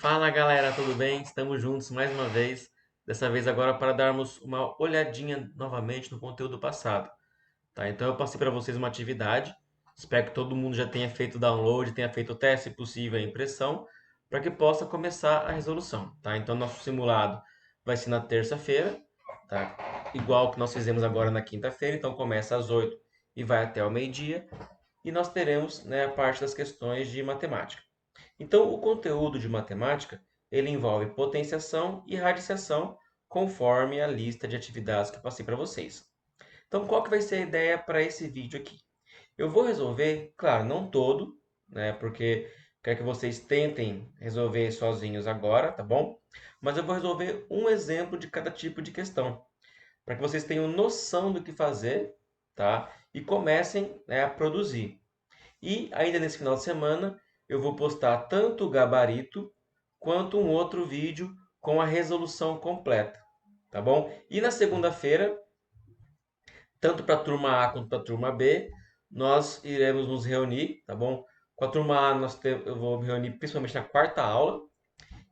Fala galera, tudo bem? Estamos juntos mais uma vez. Dessa vez agora para darmos uma olhadinha novamente no conteúdo passado. Tá? Então eu passei para vocês uma atividade. Espero que todo mundo já tenha feito o download, tenha feito o teste, se possível a impressão, para que possa começar a resolução. Tá? Então nosso simulado vai ser na terça-feira, tá? Igual que nós fizemos agora na quinta-feira. Então começa às 8 e vai até o meio-dia. E nós teremos, né, a parte das questões de matemática. Então, o conteúdo de matemática, ele envolve potenciação e radiciação, conforme a lista de atividades que eu passei para vocês. Então, qual que vai ser a ideia para esse vídeo aqui? Eu vou resolver, claro, não todo, né, porque quero que vocês tentem resolver sozinhos agora, tá bom? Mas eu vou resolver um exemplo de cada tipo de questão, para que vocês tenham noção do que fazer, tá? E comecem, né, a produzir. E ainda nesse final de semana eu vou postar tanto o gabarito quanto um outro vídeo com a resolução completa, tá bom? E na segunda-feira, tanto para a turma A quanto para a turma B, nós iremos nos reunir, tá bom? Com a turma A eu vou me reunir principalmente na quarta aula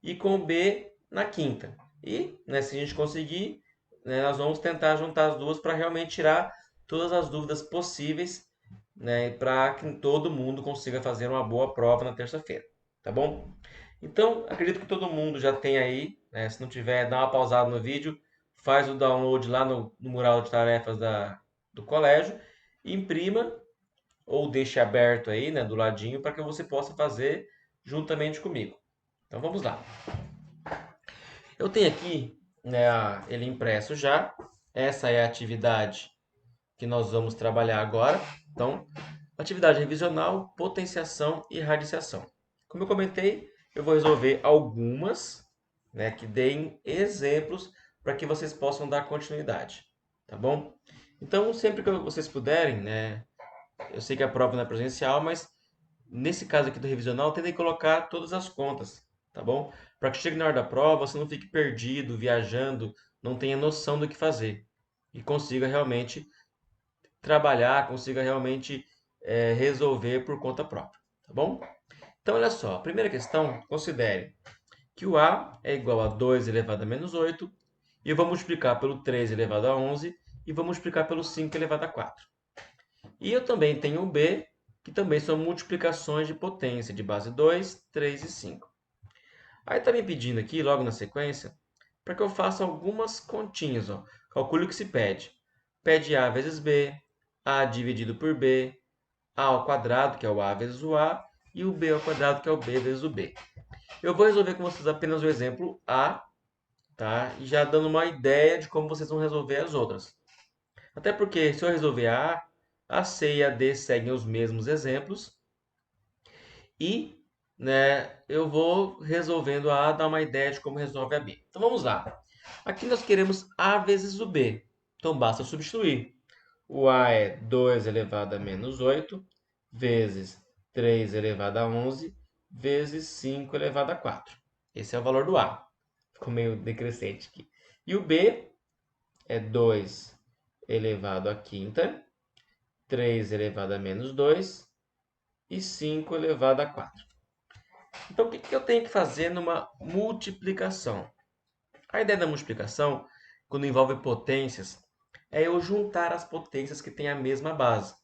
e com o B na quinta. E, né, se a gente conseguir, né, nós vamos tentar juntar as duas para realmente tirar todas as dúvidas possíveis, né, para que todo mundo consiga fazer uma boa prova na terça-feira, tá bom? Então, acredito que todo mundo já tem aí, né, se não tiver, dá uma pausada no vídeo, faz o download lá no mural de tarefas do colégio, imprima ou deixe aberto aí, né, do ladinho, para que você possa fazer juntamente comigo. Então vamos lá. Eu tenho aqui, né, ele impresso já. Essa é a atividade que nós vamos trabalhar agora. Então, atividade revisional, potenciação e radiciação. Como eu comentei, eu vou resolver algumas, né, que deem exemplos para que vocês possam dar continuidade, tá bom? Então, sempre que vocês puderem, né, eu sei que a prova não é presencial, mas nesse caso aqui do revisional, tentem colocar todas as contas, tá bom? Para que chegue na hora da prova, você não fique perdido, viajando, não tenha noção do que fazer e consiga realmente trabalhar, consiga realmente resolver por conta própria, tá bom? Então, olha só, a primeira questão, considere que o A é igual a 2 elevado a menos 8, e eu vou multiplicar pelo 3 elevado a 11, e vou multiplicar pelo 5 elevado a 4. E eu também tenho o B, que também são multiplicações de potência, de base 2, 3 e 5. Aí está me pedindo aqui, logo na sequência, para que eu faça algumas continhas. Ó. Calcule o que se pede. Pede A vezes B, A dividido por B, A ao quadrado, que é o A vezes o A, e o B ao quadrado, que é o B vezes o B. Eu vou resolver com vocês apenas o exemplo A, tá? E já dando uma ideia de como vocês vão resolver as outras. Até porque, se eu resolver a C e a D seguem os mesmos exemplos. E, né, eu vou resolvendo a A, dar uma ideia de como resolve a B. Então vamos lá. Aqui nós queremos A vezes o B. Então basta substituir. O A é 2 elevado a menos 8 vezes 3 elevado a 11 vezes 5 elevado a 4. Esse é o valor do A. Ficou meio decrescente aqui. E o B é 2 elevado a quinta, 3 elevado a menos 2 e 5 elevado a 4. Então, o que eu tenho que fazer numa multiplicação? A ideia da multiplicação, quando envolve potências, é eu juntar as potências que têm a mesma base.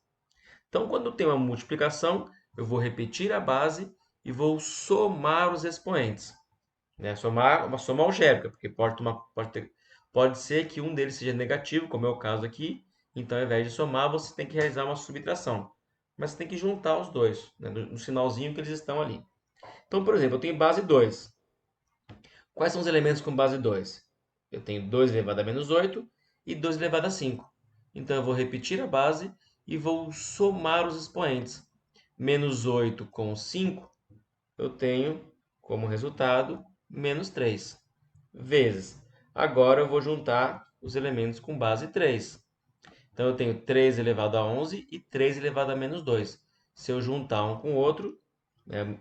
Então, quando tem uma multiplicação, eu vou repetir a base e vou somar os expoentes. Né? Somar uma soma algébrica, porque pode ser que um deles seja negativo, como é o caso aqui. Então, ao invés de somar, você tem que realizar uma subtração. Mas você tem que juntar os dois, né? No sinalzinho que eles estão ali. Então, por exemplo, eu tenho base 2. Quais são os elementos com base 2? Eu tenho 2 elevado a menos 8 e 2 elevado a 5. Então, eu vou repetir a base e vou somar os expoentes. Menos 8 com 5, eu tenho como resultado menos 3. Vezes. Agora eu vou juntar os elementos com base 3. Então, eu tenho 3 elevado a 11 e 3 elevado a menos 2. Se eu juntar um com o outro,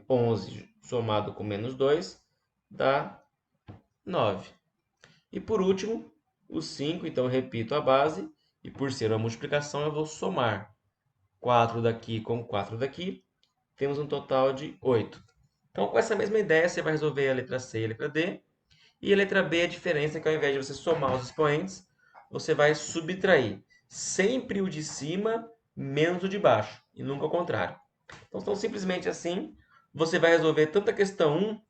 11 somado com menos 2 dá 9. E por último, o 5, então eu repito a base, e por ser uma multiplicação eu vou somar 4 daqui com 4 daqui, temos um total de 8. Então, com essa mesma ideia, você vai resolver a letra C e a letra D. E a letra B, a diferença é que ao invés de você somar os expoentes, você vai subtrair sempre o de cima menos o de baixo, e nunca o contrário. Então, simplesmente assim, você vai resolver tanto a questão 1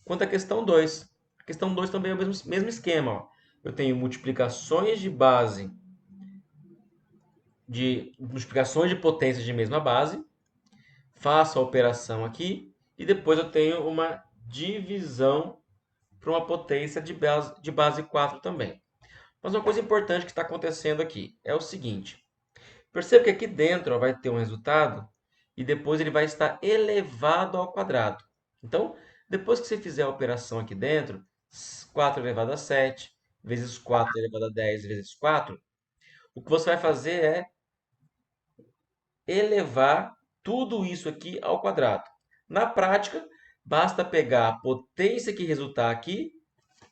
quanto a questão 2. A questão 2 também é o mesmo esquema. Ó. Eu tenho multiplicações de base, de multiplicações de potências de mesma base, faço a operação aqui, e depois eu tenho uma divisão para uma potência de base 4 também. Mas uma coisa importante que está acontecendo aqui é o seguinte. Perceba que aqui dentro ó, vai ter um resultado e depois ele vai estar elevado ao quadrado. Então, depois que você fizer a operação aqui dentro, 4 elevado a 7 vezes 4 elevado a 10 vezes 4, o que você vai fazer é elevar tudo isso aqui ao quadrado. Na prática, basta pegar a potência que resultar aqui,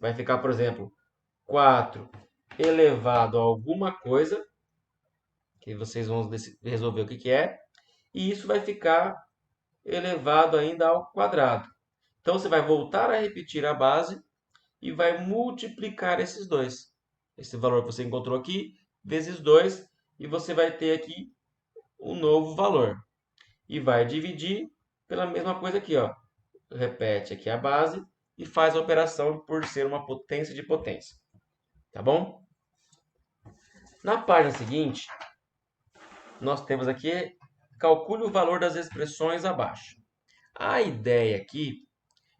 vai ficar, por exemplo, 4 elevado a alguma coisa, que vocês vão resolver o que que é, e isso vai ficar elevado ainda ao quadrado. Então, você vai voltar a repetir a base e vai multiplicar esses dois. Esse valor que você encontrou aqui, vezes 2, e você vai ter aqui um novo valor. E vai dividir pela mesma coisa aqui, ó. Repete aqui a base e faz a operação por ser uma potência de potência. Tá bom? Na página seguinte, nós temos aqui, calcule o valor das expressões abaixo. A ideia aqui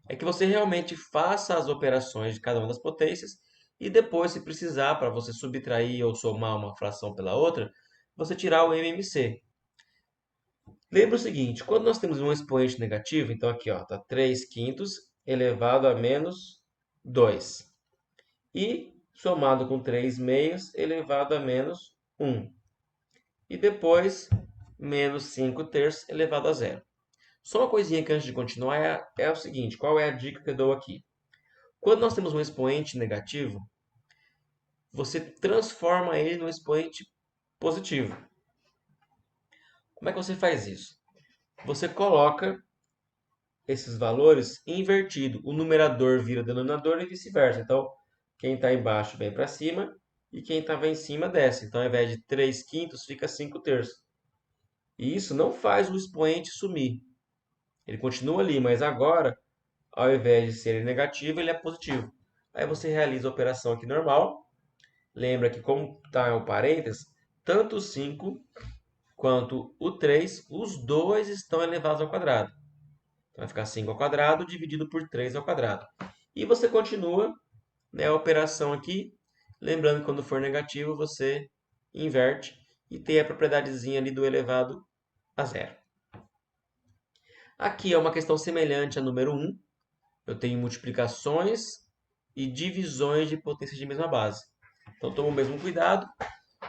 é que você realmente faça as operações de cada uma das potências e depois, se precisar, para você subtrair ou somar uma fração pela outra, você tirar o MMC. Lembra o seguinte, quando nós temos um expoente negativo, então aqui está 3 quintos elevado a menos 2. E somado com 3 meios elevado a menos 1. E depois, menos 5 terços elevado a zero. Só uma coisinha que antes de continuar é o seguinte, qual é a dica que eu dou aqui? Quando nós temos um expoente negativo, você transforma ele num expoente positivo. Como é que você faz isso? Você coloca esses valores invertido. O numerador vira denominador e vice-versa. Então, quem está embaixo vem para cima e quem estava em cima desce. Então, ao invés de 3 quintos, fica 5 terços. E isso não faz o expoente sumir. Ele continua ali, mas agora, ao invés de ser negativo, ele é positivo. Aí você realiza a operação aqui normal. Lembra que como está o parênteses, tanto o 5 quanto o 3, os dois estão elevados ao quadrado. Então, vai ficar 5 ao quadrado dividido por 3 ao quadrado. E você continua, né, a operação aqui. Lembrando que quando for negativo, você inverte e tem a propriedadezinha ali do elevado a zero. Aqui é uma questão semelhante à número 1. Eu tenho multiplicações e divisões de potências de mesma base. Então, toma o mesmo cuidado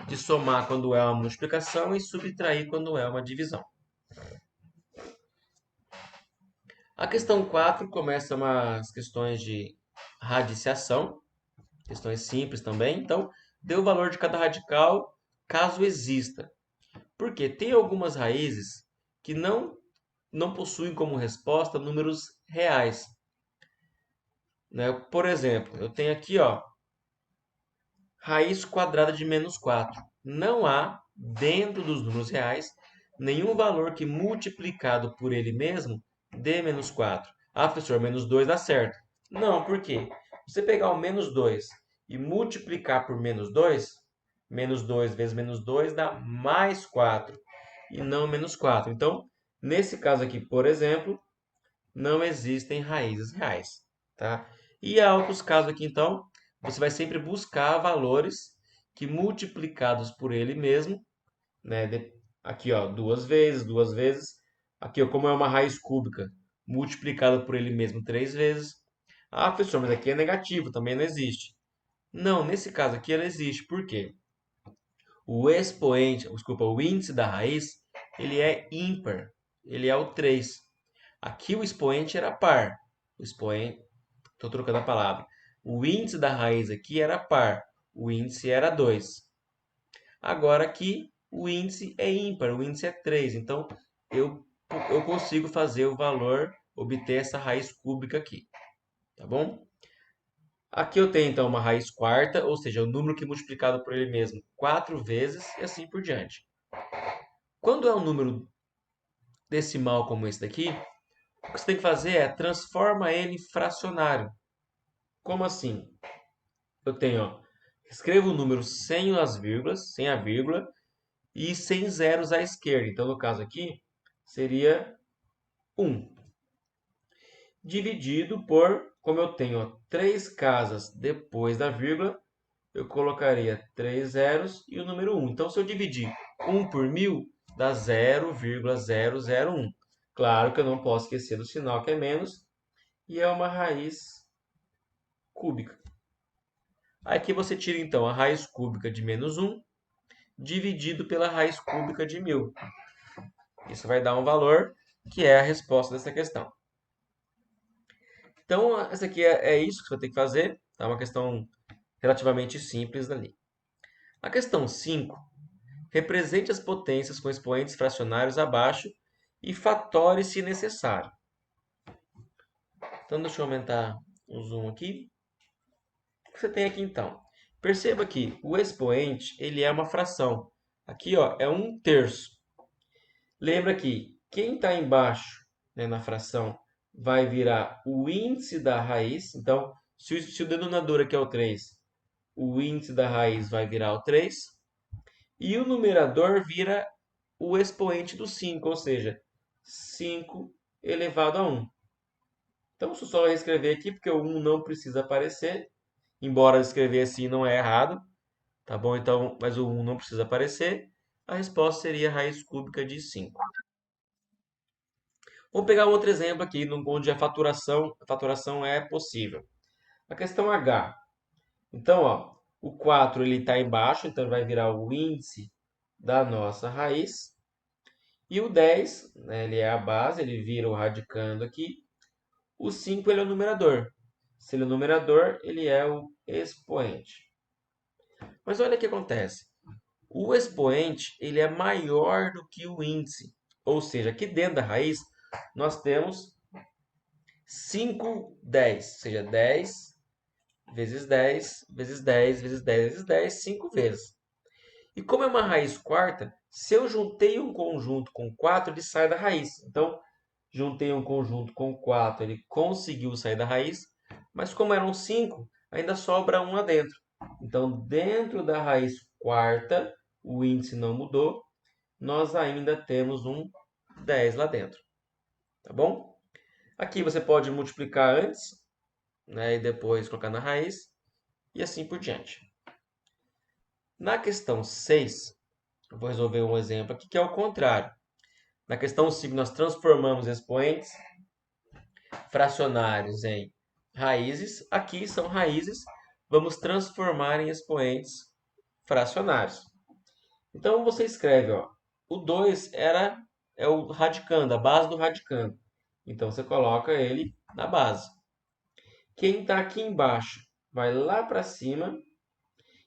de somar quando é uma multiplicação e subtrair quando é uma divisão. A questão 4 começa umas questões de radiciação, questões simples também. Então, dê o valor de cada radical caso exista. Porque tem algumas raízes que não possuem como resposta números reais. Né? Por exemplo, eu tenho aqui raiz quadrada de menos 4. Não há, dentro dos números reais, nenhum valor que multiplicado por ele mesmo dê menos 4. Ah, professor, menos 2 dá certo. Não, por quê? Se você pegar o menos 2 e multiplicar por menos 2 vezes menos 2 dá mais 4 e não menos 4. Então, nesse caso aqui, por exemplo, não existem raízes reais, tá? E há outros casos aqui, então, você vai sempre buscar valores que multiplicados por ele mesmo, né? Aqui, duas vezes. Aqui, como é uma raiz cúbica, multiplicado por ele mesmo 3 vezes. Ah, professor, mas aqui é negativo, também não existe. Não, nesse caso aqui ela existe. Por quê? O índice da raiz, ele é ímpar. Ele é o 3. Aqui o expoente era par. O expoente, estou trocando a palavra. O índice da raiz aqui era par. O índice era 2. Agora aqui o índice é ímpar, o índice é 3. Então eu consigo fazer o valor obter essa raiz cúbica aqui, tá bom? Aqui eu tenho, então, uma raiz quarta, ou seja, o número que é multiplicado por ele mesmo 4 vezes e assim por diante. Quando é um número decimal como esse daqui, o que você tem que fazer é transforma ele em fracionário. Como assim? Eu tenho, ó, escrevo o número sem as vírgulas, sem a vírgula, e sem zeros à esquerda. Então, no caso aqui, seria 1. Dividido por, como eu tenho ó, 3 casas depois da vírgula, eu colocaria 3 zeros e o número 1. Então, se eu dividir 1 por 1000, dá 0,001. Claro que eu não posso esquecer do sinal que é menos, e é uma raiz cúbica. Aqui você tira, então, a raiz cúbica de menos 1 dividido pela raiz cúbica de 1000. Isso vai dar um valor que é a resposta dessa questão. Então, essa aqui é isso que você vai ter que fazer. É uma questão relativamente simples ali. A questão 5, represente as potências com expoentes fracionários abaixo e fatore se necessário. Então, deixa eu aumentar o zoom aqui. O que você tem aqui, então? Perceba que o expoente ele é uma fração. Aqui ó, é 1/3. Lembra que quem está embaixo, né, na fração vai virar o índice da raiz. Então, se o denominador aqui é o 3, o índice da raiz vai virar o 3. E o numerador vira o expoente do 5, ou seja, 5 elevado a 1. Então, deixa eu só reescrever aqui, porque o 1 não precisa aparecer. Embora escrever assim não é errado. Tá bom? Então, mas o 1 não precisa aparecer. A resposta seria a raiz cúbica de 5. Vamos pegar um outro exemplo aqui, onde a faturação é possível. A questão H. Então, ó, o 4 está embaixo, então ele vai virar o índice da nossa raiz. E o 10, né, ele é a base, ele vira o radicando aqui. O 5 ele é o numerador. Se ele é o numerador, ele é o expoente. Mas olha o que acontece. O expoente ele é maior do que o índice. Ou seja, aqui dentro da raiz, nós temos 5 10. Ou seja, 10 vezes 10 vezes 10 vezes 10 vezes 10, 5 vezes. E como é uma raiz quarta, se eu juntei um conjunto com 4, ele sai da raiz. Então, juntei um conjunto com 4, ele conseguiu sair da raiz. Mas como eram 5, ainda sobra 1 lá dentro. Então, dentro da raiz quarta, o índice não mudou, nós ainda temos um 10 lá dentro. Tá bom? Aqui você pode multiplicar antes, né, e depois colocar na raiz, e assim por diante. Na questão 6, eu vou resolver um exemplo aqui que é o contrário. Na questão 5, nós transformamos expoentes fracionários em raízes. Aqui são raízes, vamos transformar em expoentes fracionários. Então você escreve, ó, o 2 é o radicando, a base do radicando. Então você coloca ele na base. Quem está aqui embaixo vai lá para cima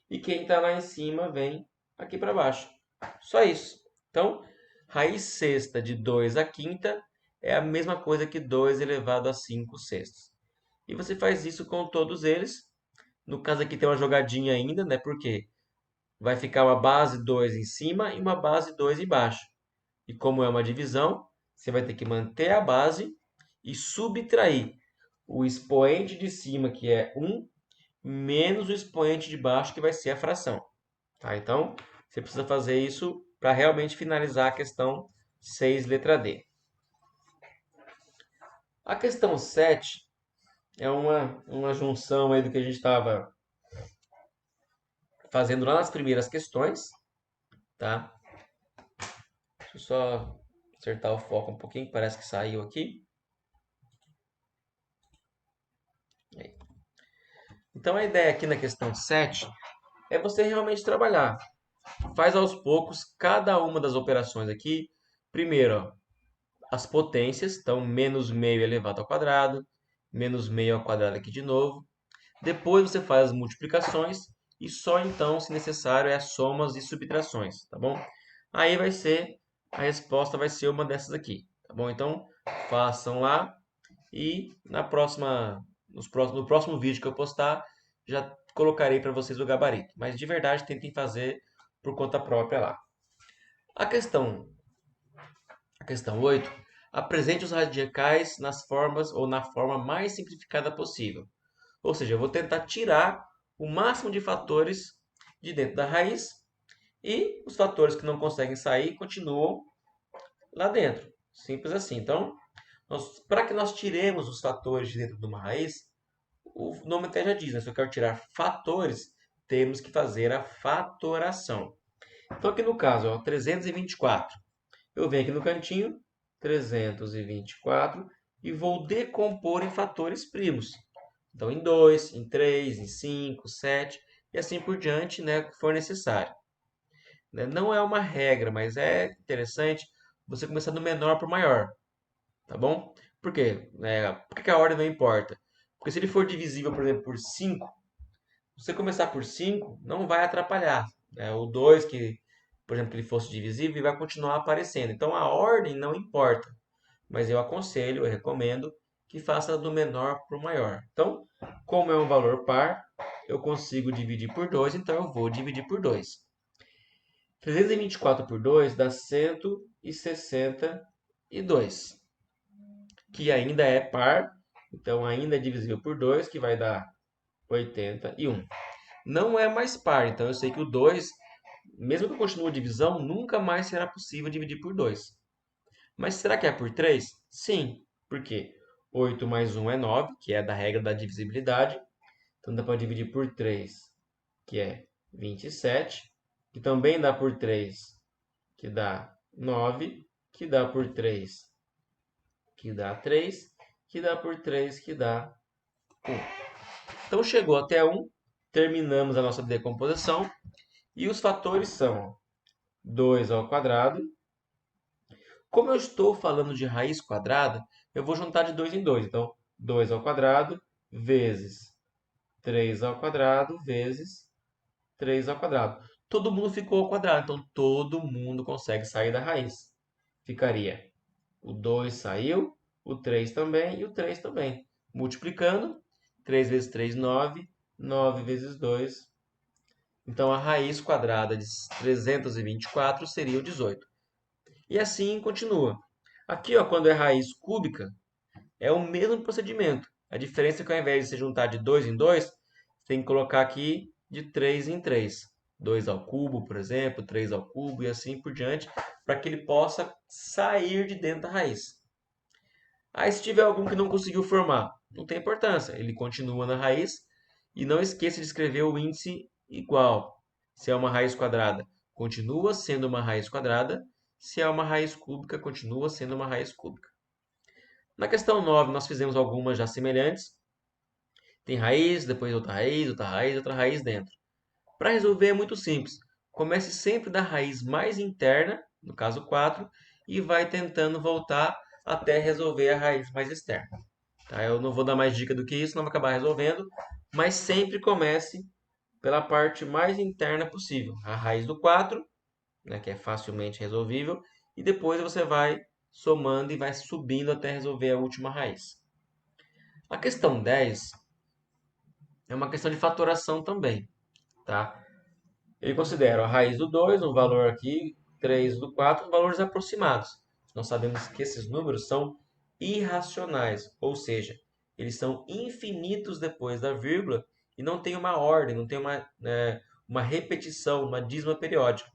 e quem está lá em cima vem aqui para baixo. Só isso. Então, raiz sexta de 2 à quinta é a mesma coisa que 2 elevado a 5 sextos. E você faz isso com todos eles. No caso aqui tem uma jogadinha ainda, né? Porque vai ficar uma base 2 em cima e uma base 2 embaixo. E como é uma divisão, você vai ter que manter a base e subtrair o expoente de cima, que é 1, menos o expoente de baixo, que vai ser a fração. Tá? Então, você precisa fazer isso para realmente finalizar a questão 6, letra D. A questão 7 é uma junção aí do que a gente estava fazendo lá nas primeiras questões. Tá? Deixa eu só acertar o foco um pouquinho, que parece que saiu aqui. Então, a ideia aqui na questão 7 é você realmente trabalhar. Faz aos poucos cada uma das operações aqui. Primeiro, ó, as potências, então menos meio elevado ao quadrado, menos meio ao quadrado aqui de novo. Depois você faz as multiplicações e só então, se necessário, é as somas e subtrações, tá bom? A resposta vai ser uma dessas aqui, tá bom? Então, façam lá e no próximo vídeo que eu postar, já colocarei para vocês o gabarito. Mas de verdade, tentem fazer por conta própria lá. A questão, a questão 8, apresente os radicais nas formas ou na forma mais simplificada possível. Ou seja, eu vou tentar tirar o máximo de fatores de dentro da raiz e os fatores que não conseguem sair continuam lá dentro. Simples assim. Então, para que nós tiremos os fatores de dentro de uma raiz, o nome até já diz, né? Se eu quero tirar fatores, temos que fazer a fatoração. Então, aqui no caso, ó, 324. Eu venho aqui no cantinho, 324, e vou decompor em fatores primos. Então, em 2, em 3, em 5, 7 e assim por diante, né, que for necessário. Né? Não é uma regra, mas é interessante você começar do menor para o maior, tá bom? Por quê? Por que a ordem não importa? Porque se ele for divisível, por exemplo, por 5, você começar por 5 não vai atrapalhar. O 2, que, por exemplo, que ele fosse divisível, vai continuar aparecendo. Então, a ordem não importa. Mas eu aconselho, eu recomendo que faça do menor para o maior. Então, como é um valor par, eu consigo dividir por 2, então eu vou dividir por 2. 324 por 2 dá 162, que ainda é par, então ainda é divisível por 2, que vai dar 81. Não é mais par, então eu sei que o 2, mesmo que eu continue a divisão, nunca mais será possível dividir por 2. Mas será que é por 3? Sim, porque 8 mais 1 é 9, que é da regra da divisibilidade. Então dá para dividir por 3, que é 27, que também dá por 3, que dá 9, que dá por 3, que dá 3, que dá por 3, que dá 1. Então chegou até 1, terminamos a nossa decomposição e os fatores são 2 ao quadrado. Como eu estou falando de raiz quadrada, eu vou juntar de 2 em 2. Então, 2 ao quadrado vezes 3 ao quadrado vezes 3 ao quadrado. Todo mundo ficou ao quadrado, então todo mundo consegue sair da raiz. Ficaria o 2 saiu, o 3 também e o 3 também. Multiplicando, 3 vezes 3, 9. 9 vezes 2. Então, a raiz quadrada de 324 seria o 18. E assim continua. Aqui, ó, quando é raiz cúbica, é o mesmo procedimento. A diferença é que ao invés de se juntar de 2 em 2, você tem que colocar aqui de 3 em 3. 2 ao cubo, por exemplo, 3 ao cubo e assim por diante, para que ele possa sair de dentro da raiz. Aí, se tiver algum que não conseguiu formar, não tem importância, ele continua na raiz. E não esqueça de escrever o índice igual. Se é uma raiz quadrada, continua sendo uma raiz quadrada. Se é uma raiz cúbica, continua sendo uma raiz cúbica. Na questão 9, nós fizemos algumas já semelhantes. Tem raiz, depois outra raiz, outra raiz, outra raiz dentro. Para resolver é muito simples. Comece sempre da raiz mais interna, no caso 4, e vai tentando voltar até resolver a raiz mais externa. Tá? Eu não vou dar mais dica do que isso, não vou acabar resolvendo, mas sempre comece pela parte mais interna possível. A raiz do 4, né, que é facilmente resolvível, e depois você vai somando e vai subindo até resolver a última raiz. A questão 10 é uma questão de fatoração também, tá? Ele considera a raiz do 2, um valor aqui, 3 do 4, valores aproximados. Nós sabemos que esses números são irracionais, ou seja, eles são infinitos depois da vírgula e não tem uma ordem, não tem uma repetição, uma dízima periódica.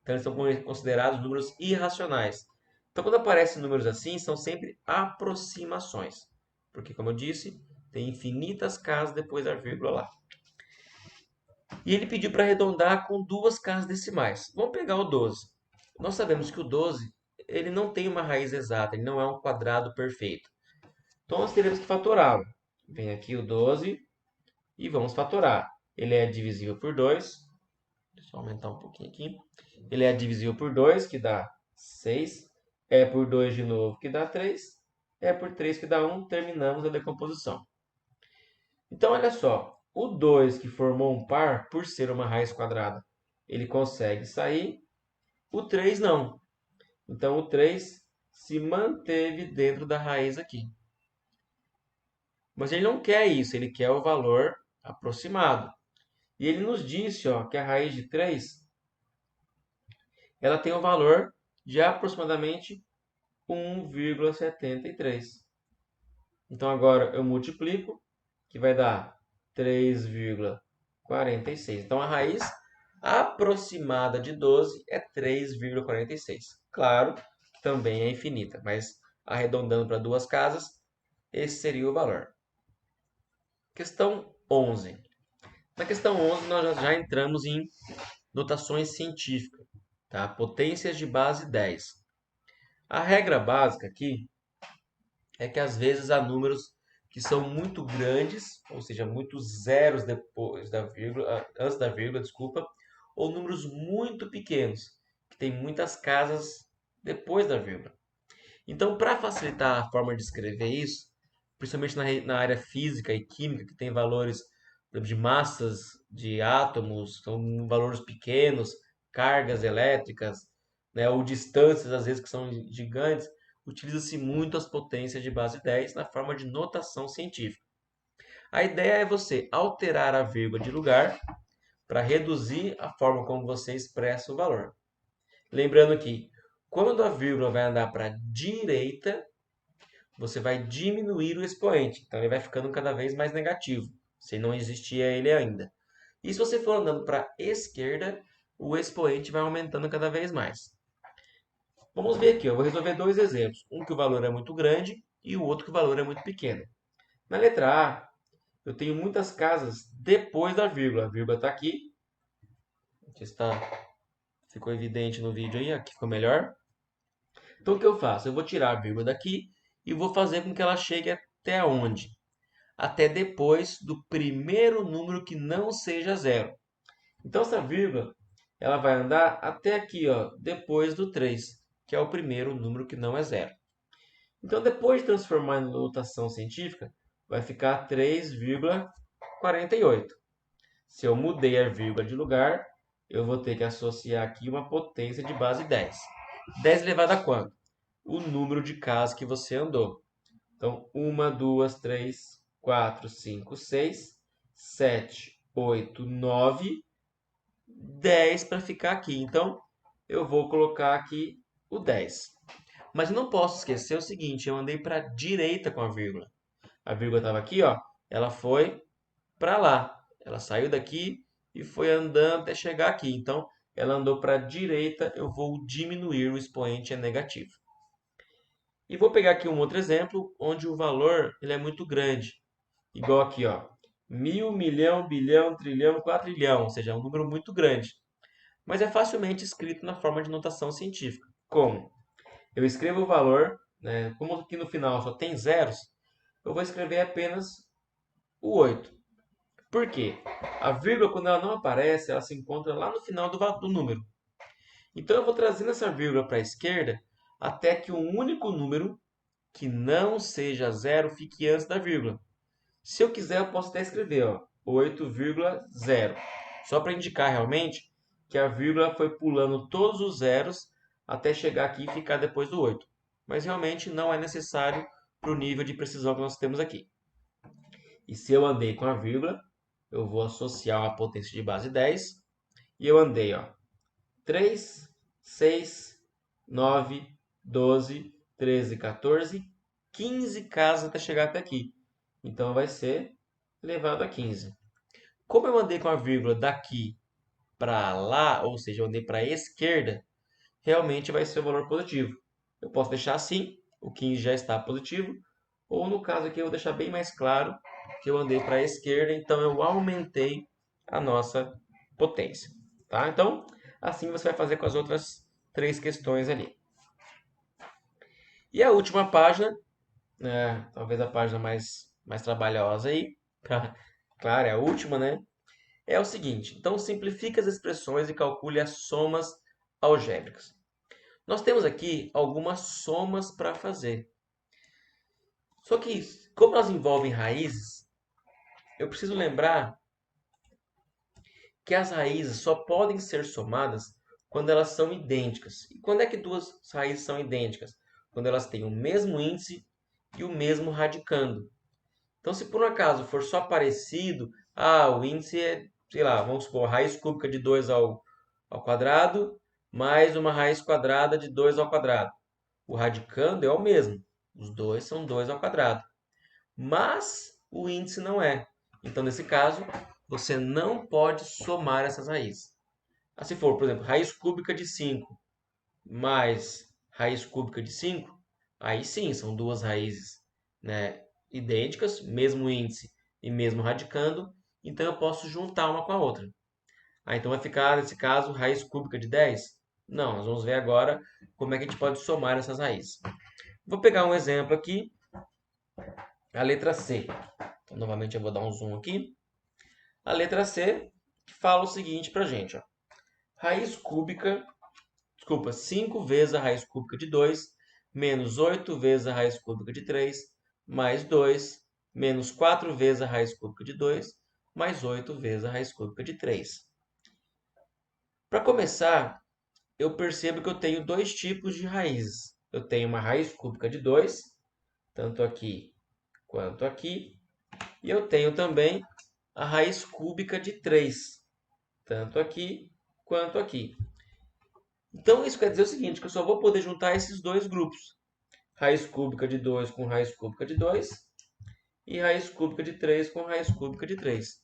Então, eles são considerados números irracionais. Então, quando aparecem números assim, são sempre aproximações. Porque, como eu disse, tem infinitas casas depois da vírgula lá. E ele pediu para arredondar com duas casas decimais. Vamos pegar o 12. Nós sabemos que o 12 ele não tem uma raiz exata, ele não é um quadrado perfeito. Então, nós teremos que fatorá-lo. Vem aqui o 12 e vamos fatorar. Ele é divisível por 2. Deixa eu aumentar um pouquinho aqui. Ele é divisível por 2, que dá 6. É por 2 de novo, que dá 3. É por 3, que dá 1. Terminamos a decomposição. Então, olha só. O 2 que formou um par, por ser uma raiz quadrada, ele consegue sair. O 3 não. Então, o 3 se manteve dentro da raiz aqui. Mas ele não quer isso, ele quer o valor aproximado. E ele nos disse, ó, que a raiz de 3 ela tem o valor de aproximadamente 1,73. Então agora eu multiplico, que vai dar 3,46. Então a raiz aproximada de 12 é 3,46. Claro que também é infinita, mas arredondando para duas casas, esse seria o valor. Questão 11. Na questão 11 nós já entramos em notações científicas, tá? Potências de base 10. A regra básica aqui é que às vezes há números que são muito grandes, ou seja, muitos zeros depois da vírgula, antes da vírgula, desculpa, ou números muito pequenos, que tem muitas casas depois da vírgula. Então, para facilitar a forma de escrever isso, principalmente na área física e química, que tem valores por exemplo, de massas de átomos, são valores pequenos, cargas elétricas, né, ou distâncias, às vezes, que são gigantes, utiliza-se muito as potências de base 10 na forma de notação científica. A ideia é você alterar a vírgula de lugar para reduzir a forma como você expressa o valor. Lembrando que quando a vírgula vai andar para a direita, você vai diminuir o expoente. Então ele vai ficando cada vez mais negativo, se não existia ele ainda. E se você for andando para a esquerda, o expoente vai aumentando cada vez mais. Vamos ver aqui, eu vou resolver dois exemplos. Um que o valor é muito grande e o outro que o valor é muito pequeno. Na letra A, eu tenho muitas casas depois da vírgula. A vírgula está aqui. Ficou evidente no vídeo aí, aqui ficou melhor. Então o que eu faço? Eu vou tirar a vírgula daqui e vou fazer com que ela chegue até onde? Até depois do primeiro número que não seja zero. Então essa vírgula ela vai andar até aqui, ó, depois do 3, que é o primeiro número que não é zero. Então depois de transformar em notação científica, vai ficar 3,48. Se eu mudei a vírgula de lugar, eu vou ter que associar aqui uma potência de base 10. 10 elevado a quanto? O número de casas que você andou. Então, 1, 2, 3, 4, 5, 6, 7, 8, 9, 10 para ficar aqui. Então, eu vou colocar aqui o 10. Mas eu não posso esquecer o seguinte, eu andei para a direita com a vírgula. A vírgula estava aqui, ó, ela foi para lá. Ela saiu daqui e foi andando até chegar aqui. Então, ela andou para a direita, eu vou diminuir o expoente é negativo. E vou pegar aqui um outro exemplo, onde o valor ele é muito grande. Igual aqui, ó. 1.000, milhão, bilhão, trilhão, quatrilhão. Ou seja, é um número muito grande. Mas é facilmente escrito na forma de notação científica. Como? Eu escrevo o valor, né, como aqui no final só tem zeros, eu vou escrever apenas o 8. Por quê? A vírgula, quando ela não aparece, ela se encontra lá no final do número. Então eu vou trazendo essa vírgula para a esquerda até que um único número que não seja zero fique antes da vírgula. Se eu quiser, eu posso até escrever ó, 8,0. Só para indicar realmente que a vírgula foi pulando todos os zeros até chegar aqui e ficar depois do 8. Mas realmente não é necessário para o nível de precisão que nós temos aqui. E se eu andei com a vírgula, eu vou associar uma potência de base 10. E eu andei ó, 3, 6, 9, 12, 13, 14, 15 casas até chegar até aqui. Então vai ser elevado a 15. Como eu andei com a vírgula daqui para lá, ou seja, eu andei para a esquerda, realmente vai ser o valor positivo. Eu posso deixar assim, o 15 já está positivo, ou no caso aqui eu vou deixar bem mais claro que eu andei para a esquerda, então eu aumentei a nossa potência. Tá? Então, assim você vai fazer com as outras três questões ali. E a última página, né, talvez a página mais trabalhosa aí, claro, é a última, né? É o seguinte, então simplifique as expressões e calcule as somas algébricas. Nós temos aqui algumas somas para fazer. Só que, como elas envolvem raízes, eu preciso lembrar que as raízes só podem ser somadas quando elas são idênticas. E quando é que duas raízes são idênticas? Quando elas têm o mesmo índice e o mesmo radicando. Então, se por um acaso for só parecido, o índice é, sei lá, vamos supor, raiz cúbica de 2 ao quadrado, mais uma raiz quadrada de 2 ao quadrado. O radicando é o mesmo. Os dois são 2 ao quadrado. Mas o índice não é. Então, nesse caso, você não pode somar essas raízes. Se for, por exemplo, raiz cúbica de 5 mais raiz cúbica de 5, aí sim, são duas raízes, né, idênticas, mesmo índice e mesmo radicando, então eu posso juntar uma com a outra. Então vai ficar, nesse caso, raiz cúbica de 10? Não, nós vamos ver agora como é que a gente pode somar essas raízes. Vou pegar um exemplo aqui, a letra C. Então, novamente eu vou dar um zoom aqui. A letra C fala o seguinte pra gente, ó. Raiz cúbica, desculpa, 5 vezes a raiz cúbica de 2, menos 8 vezes a raiz cúbica de 3, mais 2, menos 4 vezes a raiz cúbica de 2, mais 8 vezes a raiz cúbica de 3. Para começar, eu percebo que eu tenho dois tipos de raízes. Eu tenho uma raiz cúbica de 2, tanto aqui quanto aqui, e eu tenho também a raiz cúbica de 3, tanto aqui quanto aqui. Então, isso quer dizer o seguinte, que eu só vou poder juntar esses dois grupos. Raiz cúbica de 2 com raiz cúbica de 2 e raiz cúbica de 3 com raiz cúbica de 3.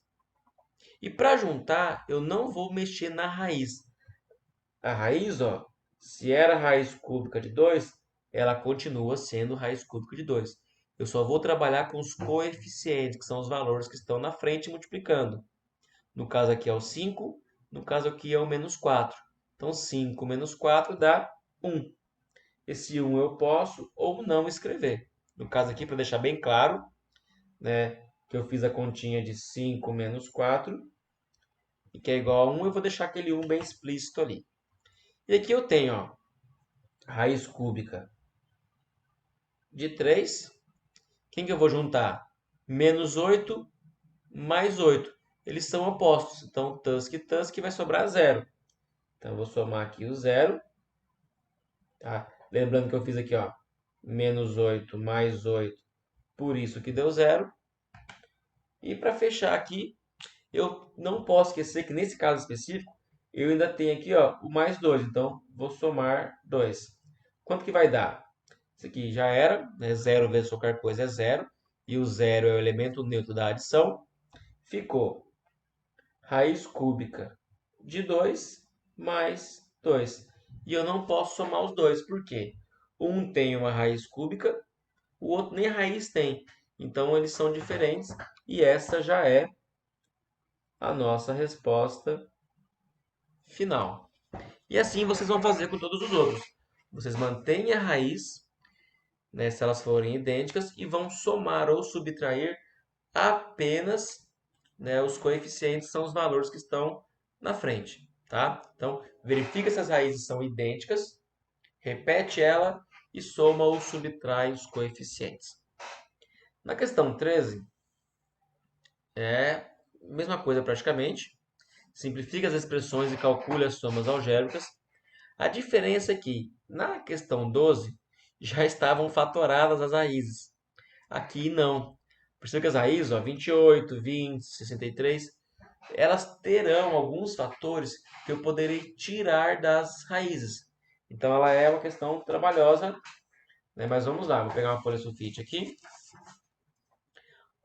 E para juntar, eu não vou mexer na raiz. A raiz, ó, se era raiz cúbica de 2, ela continua sendo raiz cúbica de 2. Eu só vou trabalhar com os coeficientes, que são os valores que estão na frente multiplicando. No caso aqui é o 5, no caso aqui é o menos 4. Então, 5 menos 4 dá 1. Esse 1 eu posso ou não escrever. No caso aqui, para deixar bem claro, né, que eu fiz a continha de 5 menos 4, e que é igual a 1, eu vou deixar aquele 1 bem explícito ali. E aqui eu tenho, ó, raiz cúbica de 3. Quem que eu vou juntar? Menos 8 mais 8. Eles são opostos, então Tusk vai sobrar 0. Então eu vou somar aqui o 0. Tá? Lembrando que eu fiz aqui, ó, menos 8 mais 8, por isso que deu 0. E para fechar aqui, eu não posso esquecer que nesse caso específico, eu ainda tenho aqui, ó, o mais 2. Então, vou somar 2. Quanto que vai dar? Isso aqui já era, né? 0 vezes qualquer coisa é 0. E o 0 é o elemento neutro da adição. Ficou raiz cúbica de 2 mais 2. E eu não posso somar os dois, por quê? Um tem uma raiz cúbica, o outro nem raiz tem. Então, eles são diferentes. E essa já é a nossa resposta final. E assim vocês vão fazer com todos os outros. Vocês mantêm a raiz, né, se elas forem idênticas, e vão somar ou subtrair apenas, né, os coeficientes, são os valores que estão na frente. Tá? Então, verifica se as raízes são idênticas, repete ela e soma ou subtrai os coeficientes. Na questão 13, é a mesma coisa praticamente. Simplifica as expressões e calcule as somas algébricas. A diferença é que, na questão 12, já estavam fatoradas as raízes. Aqui não. Perceba que as raízes, ó, 28, 20, 63, elas terão alguns fatores que eu poderei tirar das raízes. Então, ela é uma questão trabalhosa, né? Mas vamos lá, vou pegar uma folha sulfite aqui.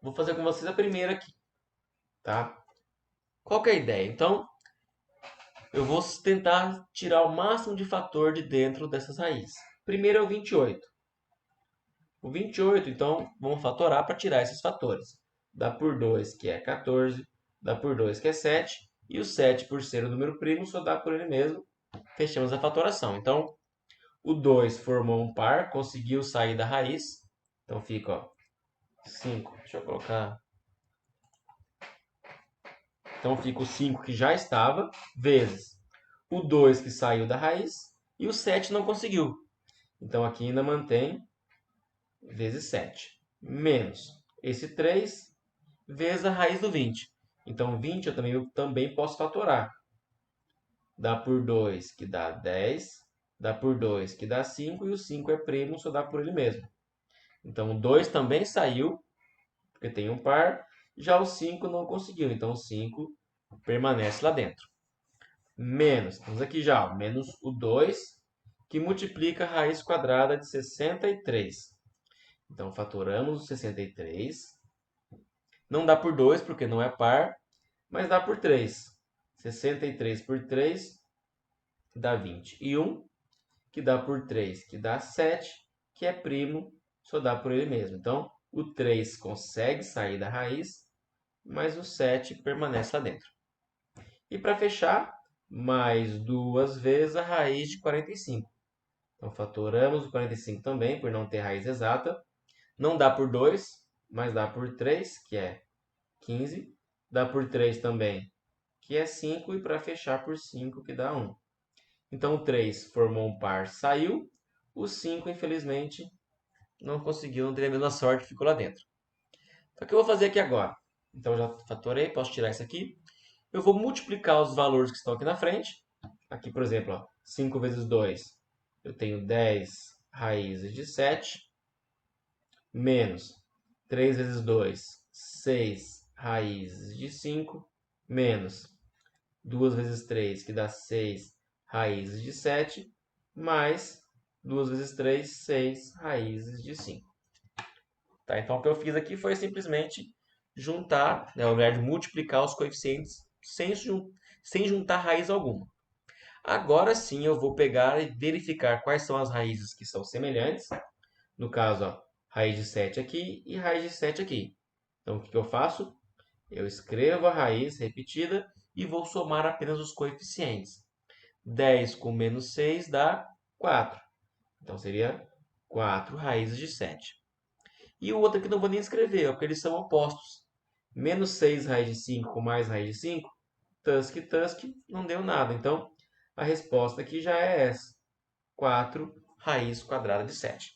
Vou fazer com vocês a primeira aqui, tá? Qual que é a ideia? Então, eu vou tentar tirar o máximo de fator de dentro dessas raízes. Primeiro é o 28. O 28, então, vamos fatorar para tirar esses fatores. Dá por 2, que é 14. Dá por 2, que é 7. E o 7, por ser o número primo, só dá por ele mesmo. Fechamos a fatoração. Então, o 2 formou um par, conseguiu sair da raiz. Então, fica, ó, 5. Deixa eu colocar. Então, fica o 5 que já estava, vezes o 2 que saiu da raiz. E o 7 não conseguiu. Então, aqui ainda mantém vezes 7. Menos esse 3 vezes a raiz do 20. Então, 20 eu também posso fatorar. Dá por 2, que dá 10. Dá por 2, que dá 5. E o 5 é primo, só dá por ele mesmo. Então, o 2 também saiu. porque tem um par. Já o 5 não conseguiu, então o 5 permanece lá dentro. Menos, temos aqui já, ó, menos o 2, que multiplica a raiz quadrada de 63. Então, fatoramos o 63. Não dá por 2, porque não é par, mas dá por 3. 63 por 3 dá 21, que dá por 3, que dá 7, que é primo, só dá por ele mesmo. Então, o 3 consegue sair da raiz, mas o 7 permanece lá dentro. E para fechar, mais duas vezes a raiz de 45. Então, fatoramos o 45 também, por não ter raiz exata. Não dá por 2, mas dá por 3, que é 15. Dá por 3 também, que é 5. E para fechar por 5, que dá 1. Então, o 3 formou um par, saiu. O 5, infelizmente, não conseguiu, não teve a mesma sorte, ficou lá dentro. Então, o que eu vou fazer aqui agora? Então, já fatorei, posso tirar isso aqui. Eu vou multiplicar os valores que estão aqui na frente. Aqui, por exemplo, ó, 5 vezes 2, eu tenho 10 raízes de 7, menos 3 vezes 2, 6 raízes de 5, menos 2 vezes 3, que dá 6 raízes de 7, mais 2 vezes 3, 6 raízes de 5. Tá? Então, o que eu fiz aqui foi simplesmente juntar, né, ao invés de multiplicar os coeficientes sem juntar raiz alguma. Agora sim eu vou pegar e verificar quais são as raízes que são semelhantes. No caso, ó, raiz de 7 aqui e raiz de 7 aqui. Então, o que eu faço? Eu escrevo a raiz repetida e vou somar apenas os coeficientes. 10 com menos 6 dá 4. Então, seria 4 raízes de 7. E o outro aqui não vou nem escrever, porque eles são opostos. Menos 6 raiz de 5 com mais raiz de 5, tusk, não deu nada. Então, a resposta aqui já é essa. 4 raiz quadrada de 7.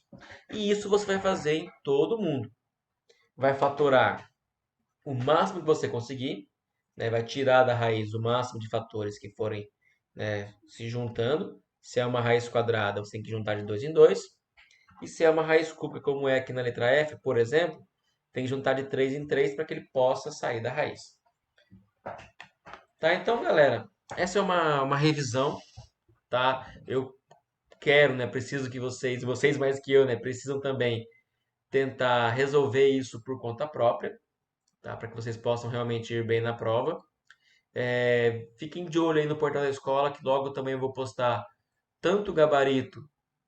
E isso você vai fazer em todo mundo. Vai fatorar o máximo que você conseguir, né? Vai tirar da raiz o máximo de fatores que forem, né, se juntando. Se é uma raiz quadrada, você tem que juntar de 2 em 2. E se é uma raiz cúbica, como é aqui na letra F, por exemplo, tem que juntar de 3 em 3 para que ele possa sair da raiz. Tá? Então, galera, essa é uma revisão, tá? Eu quero, né, preciso que vocês mais que eu, né, precisam também tentar resolver isso por conta própria, tá? Para que vocês possam realmente ir bem na prova. Fiquem de olho aí no portal da escola, que logo também eu vou postar tanto o gabarito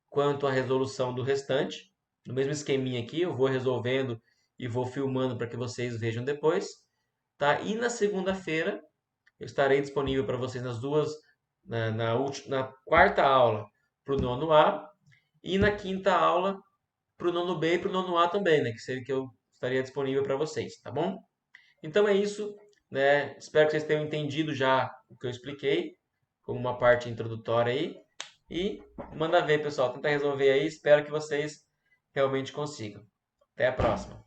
quanto a resolução do restante. No mesmo esqueminha aqui, eu vou resolvendo e vou filmando para que vocês vejam depois, tá? E na segunda-feira eu estarei disponível para vocês nas duas, na quarta aula para o nono A e na quinta aula para o nono B e para o nono A também, né? Que seria que eu estaria disponível para vocês, tá bom? Então é isso, né? Espero que vocês tenham entendido já o que eu expliquei, como uma parte introdutória aí. E manda ver, pessoal. Tenta resolver aí. Espero que vocês realmente consigam. Até a próxima.